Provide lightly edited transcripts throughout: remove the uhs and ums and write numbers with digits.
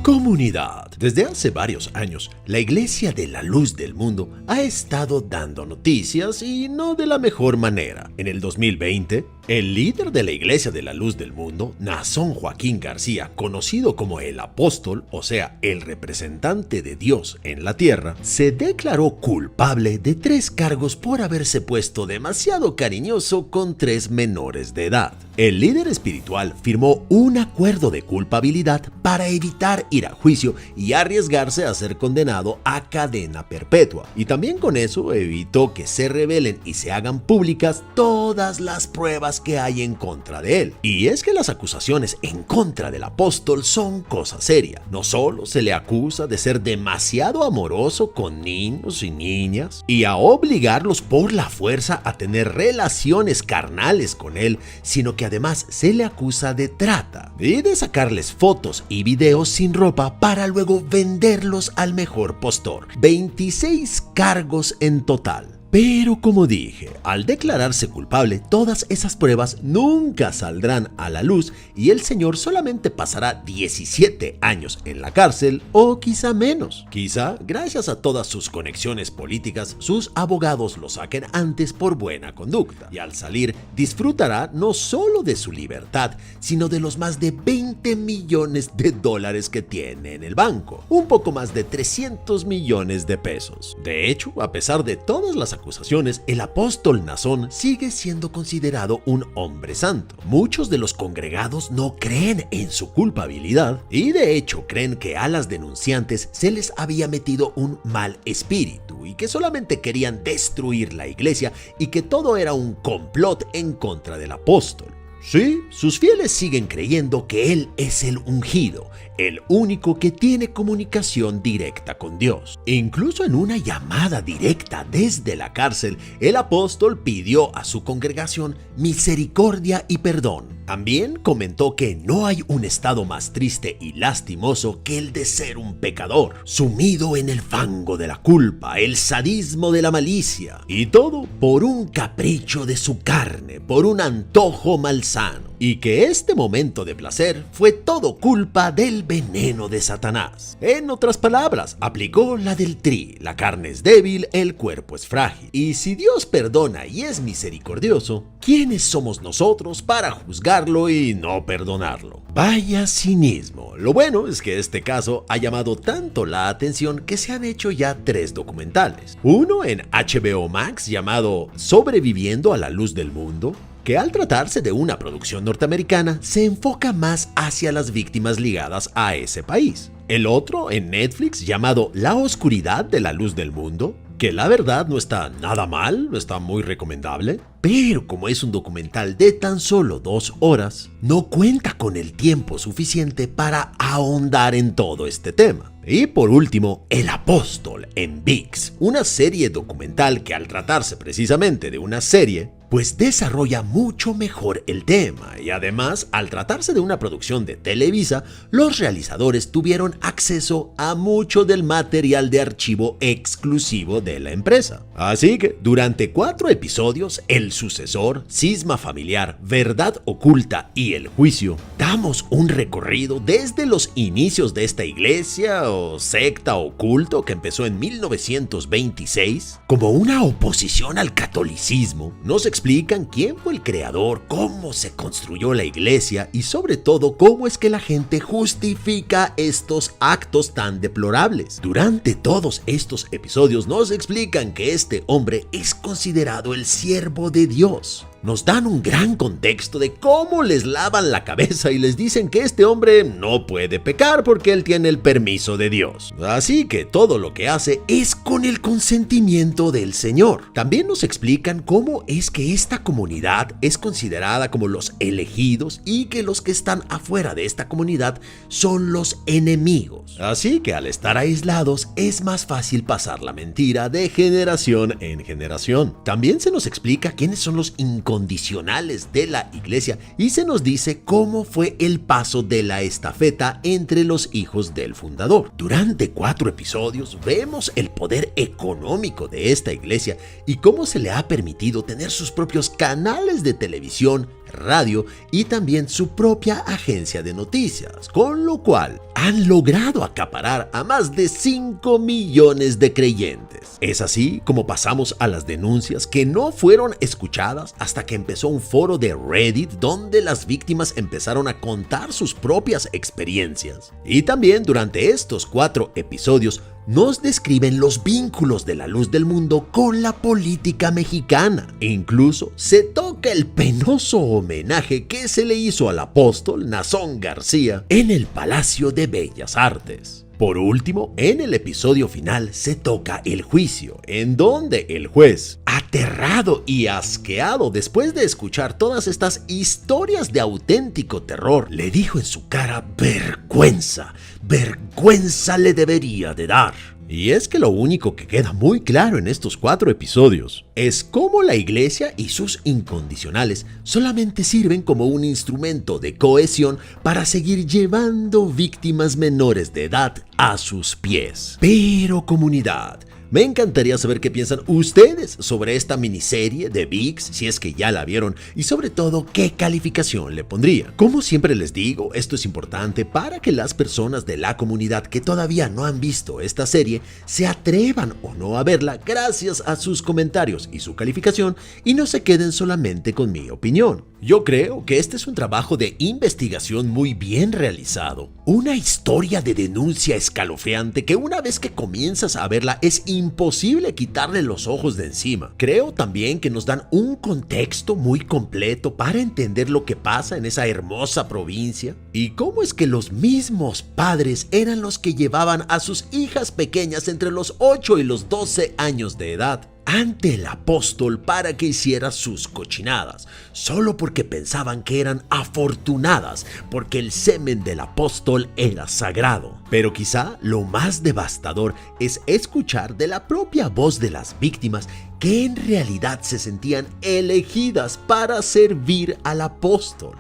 Comunidad. Desde hace varios años, la Iglesia de la Luz del Mundo ha estado dando noticias y no de la mejor manera. En el 2020, el líder de la Iglesia de la Luz del Mundo, Naasón Joaquín García, conocido como el Apóstol, o sea, el representante de Dios en la tierra, se declaró culpable de 3 cargos por haberse puesto demasiado cariñoso con 3 menores de edad. El líder espiritual firmó un acuerdo de culpabilidad para evitar ir a juicio y arriesgarse a ser condenado a cadena perpetua. Y también con eso evitó que se revelen y se hagan públicas todas las pruebas que hay en contra de él. Y es que las acusaciones en contra del apóstol son cosa seria. No solo se le acusa de ser demasiado amoroso con niños y niñas y a obligarlos por la fuerza a tener relaciones carnales con él, sino que además se le acusa de trata y de sacarles fotos y videos sin ropa para luego venderlos al mejor postor. 26 cargos en total. Pero como dije, al declararse culpable, todas esas pruebas nunca saldrán a la luz y el señor solamente pasará 17 años en la cárcel o quizá menos. Quizá, gracias a todas sus conexiones políticas, sus abogados lo saquen antes por buena conducta y al salir disfrutará no solo de su libertad, sino de los más de 20 millones de dólares que tiene en el banco, un poco más de 300 millones de pesos. De hecho, a pesar de todas las acusaciones, el apóstol Naasón sigue siendo considerado un hombre santo. Muchos de los congregados no creen en su culpabilidad y de hecho creen que a las denunciantes se les había metido un mal espíritu y que solamente querían destruir la iglesia y que todo era un complot en contra del apóstol. Sí, sus fieles siguen creyendo que él es el ungido, el único que tiene comunicación directa con Dios. Incluso en una llamada directa desde la cárcel, el apóstol pidió a su congregación misericordia y perdón. También comentó que no hay un estado más triste y lastimoso que el de ser un pecador, sumido en el fango de la culpa, el sadismo de la malicia, y todo por un capricho de su carne, por un antojo malsano, y que este momento de placer fue todo culpa del veneno de Satanás. En otras palabras, aplicó la del tri: la carne es débil, el cuerpo es frágil. Y si Dios perdona y es misericordioso, ¿quiénes somos nosotros para juzgarlo y no perdonarlo? Vaya cinismo. Lo bueno es que este caso ha llamado tanto la atención que se han hecho ya 3 documentales. Uno en HBO Max llamado Sobreviviendo a la Luz del Mundo, que al tratarse de una producción norteamericana se enfoca más hacia las víctimas ligadas a ese país. El otro en Netflix llamado La Oscuridad de la Luz del Mundo, que la verdad no está nada mal, está muy recomendable, pero como es un documental de tan solo 2 horas, no cuenta con el tiempo suficiente para ahondar en todo este tema. Y por último, El Apóstol en ViX, una serie documental que al tratarse precisamente de una serie, pues desarrolla mucho mejor el tema y además, al tratarse de una producción de Televisa, los realizadores tuvieron acceso a mucho del material de archivo exclusivo de la empresa. Así que, durante 4 episodios, El Sucesor, Cisma Familiar, Verdad Oculta y El Juicio, damos un recorrido desde los inicios de esta iglesia o secta o culto que empezó en 1926 como una oposición al catolicismo. Nos explican quién fue el creador, cómo se construyó la iglesia y sobre todo cómo es que la gente justifica estos actos tan deplorables. Durante todos estos episodios nos explican que este hombre es considerado el siervo de Dios. Nos dan un gran contexto de cómo les lavan la cabeza y les dicen que este hombre no puede pecar porque él tiene el permiso de Dios. Así que todo lo que hace es con el consentimiento del Señor. También nos explican cómo es que esta comunidad es considerada como los elegidos y que los que están afuera de esta comunidad son los enemigos. Así que al estar aislados es más fácil pasar la mentira de generación en generación. También se nos explica quiénes son los incondicionales de la iglesia y se nos dice cómo fue el paso de la estafeta entre los hijos del fundador. Durante 4 episodios vemos el poder económico de esta iglesia y cómo se le ha permitido tener sus propios canales de televisión, radio y también su propia agencia de noticias, con lo cual han logrado acaparar a más de 5 millones de creyentes. Es así como pasamos a las denuncias que no fueron escuchadas hasta que empezó un foro de Reddit donde las víctimas empezaron a contar sus propias experiencias. Y también durante estos 4 episodios nos describen los vínculos de la luz del mundo con la política mexicana. E incluso se toca el penoso homenaje que se le hizo al apóstol Nazón García en el Palacio de Bellas Artes. Por último, en el episodio final se toca el juicio, en donde el juez, aterrado y asqueado después de escuchar todas estas historias de auténtico terror, le dijo en su cara: vergüenza, vergüenza le debería de dar. Y es que lo único que queda muy claro en estos 4 episodios es cómo la iglesia y sus incondicionales solamente sirven como un instrumento de cohesión para seguir llevando víctimas menores de edad a sus pies. Pero comunidad, me encantaría saber qué piensan ustedes sobre esta miniserie de VIX, si es que ya la vieron, y sobre todo qué calificación le pondría. Como siempre les digo, esto es importante para que las personas de la comunidad que todavía no han visto esta serie se atrevan o no a verla gracias a sus comentarios y su calificación y no se queden solamente con mi opinión. Yo creo que este es un trabajo de investigación muy bien realizado, una historia de denuncia escalofriante que una vez que comienzas a verla es imposible quitarle los ojos de encima. Creo también que nos dan un contexto muy completo para entender lo que pasa en esa hermosa provincia y cómo es que los mismos padres eran los que llevaban a sus hijas pequeñas entre los 8 y los 12 años de edad ante el apóstol para que hiciera sus cochinadas, solo porque pensaban que eran afortunadas, porque el semen del apóstol era sagrado. Pero quizá lo más devastador es escuchar de la propia voz de las víctimas que en realidad se sentían elegidas para servir al apóstol.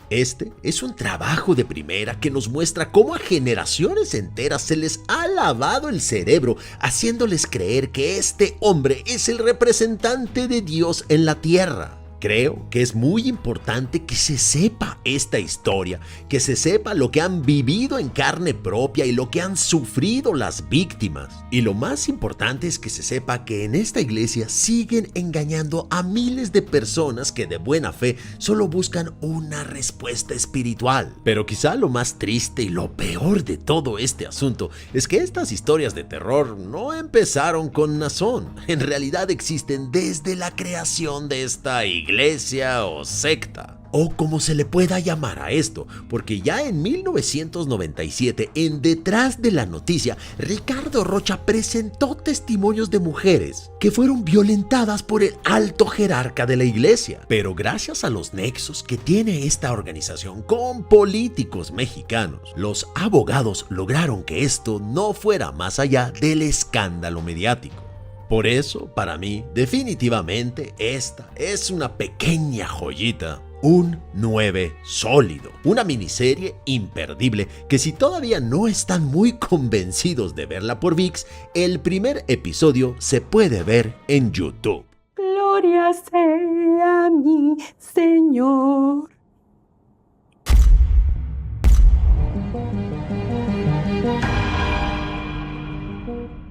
Este es un trabajo de primera que nos muestra cómo a generaciones enteras se les ha lavado el cerebro, haciéndoles creer que este hombre es el representante de Dios en la tierra. Creo que es muy importante que se sepa esta historia, que se sepa lo que han vivido en carne propia y lo que han sufrido las víctimas. Y lo más importante es que se sepa que en esta iglesia siguen engañando a miles de personas que de buena fe solo buscan una respuesta espiritual. Pero quizá lo más triste y lo peor de todo este asunto es que estas historias de terror no empezaron con Nazón. En realidad existen desde la creación de esta iglesia o secta, o como se le pueda llamar a esto, porque ya en 1997, en Detrás de la Noticia, Ricardo Rocha presentó testimonios de mujeres que fueron violentadas por el alto jerarca de la iglesia. Pero gracias a los nexos que tiene esta organización con políticos mexicanos, los abogados lograron que esto no fuera más allá del escándalo mediático. Por eso, para mí, definitivamente esta es una pequeña joyita, un 9 sólido, una miniserie imperdible que si todavía no están muy convencidos de verla por VIX, el primer episodio se puede ver en YouTube. Gloria sea mi Señor.